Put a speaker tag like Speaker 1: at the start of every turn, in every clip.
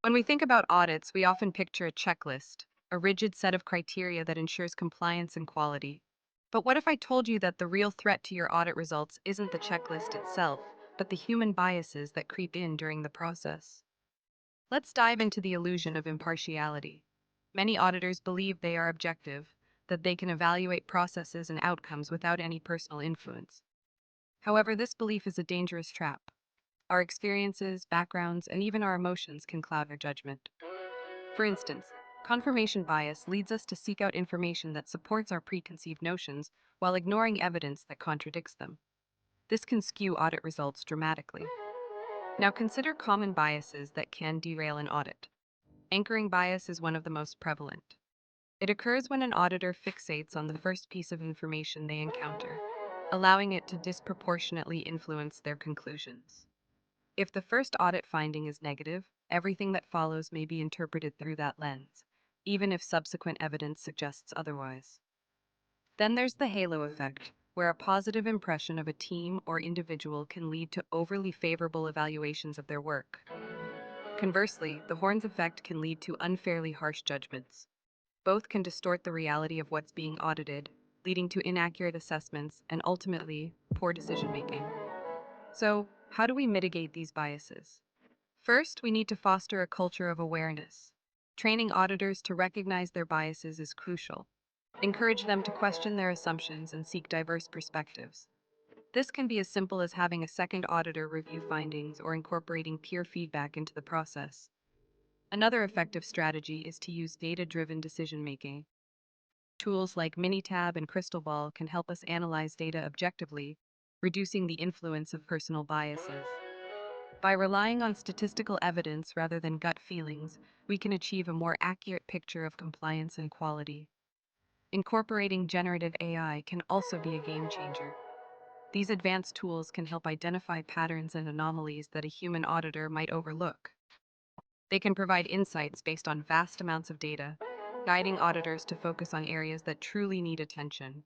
Speaker 1: When we think about audits, we often picture a checklist, a rigid set of criteria that ensures compliance and quality. But what if I told you that the real threat to your audit results isn't the checklist itself, but the human biases that creep in during the process? Let's dive into the illusion of impartiality. Many auditors believe they are objective, that they can evaluate processes and outcomes without any personal influence. However, this belief is a dangerous trap. Our experiences, backgrounds, and even our emotions can cloud our judgment. For instance, confirmation bias leads us to seek out information that supports our preconceived notions while ignoring evidence that contradicts them. This can skew audit results dramatically. Now consider common biases that can derail an audit. Anchoring bias is one of the most prevalent. It occurs when an auditor fixates on the first piece of information they encounter, allowing it to disproportionately influence their conclusions. If the first audit finding is negative, everything that follows may be interpreted through that lens, even if subsequent evidence suggests otherwise. Then there's the halo effect, where a positive impression of a team or individual can lead to overly favorable evaluations of their work. Conversely, the horns effect can lead to unfairly harsh judgments. Both can distort the reality of what's being audited, leading to inaccurate assessments and ultimately poor decision making. So, how do we mitigate these biases? First, we need to foster a culture of awareness. Training auditors to recognize their biases is crucial. Encourage them to question their assumptions and seek diverse perspectives. This can be as simple as having a second auditor review findings or incorporating peer feedback into the process. Another effective strategy is to use data-driven decision-making. Tools like Minitab and Crystal Ball can help us analyze data objectively, reducing the influence of personal biases. By relying on statistical evidence rather than gut feelings, we can achieve a more accurate picture of compliance and quality. Incorporating generative AI can also be a game changer. These advanced tools can help identify patterns and anomalies that a human auditor might overlook. They can provide insights based on vast amounts of data, guiding auditors to focus on areas that truly need attention.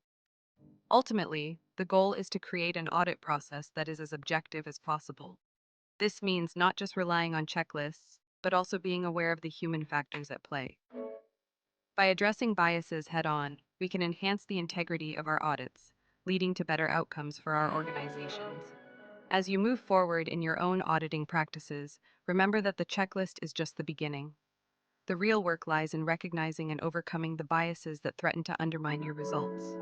Speaker 1: Ultimately, the goal is to create an audit process that is as objective as possible. This means not just relying on checklists, but also being aware of the human factors at play. By addressing biases head on, we can enhance the integrity of our audits, leading to better outcomes for our organizations. As you move forward in your own auditing practices, remember that the checklist is just the beginning. The real work lies in recognizing and overcoming the biases that threaten to undermine your results.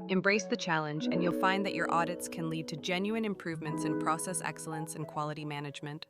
Speaker 1: Embrace the challenge, and you'll find that your audits can lead to genuine improvements in process excellence and quality management.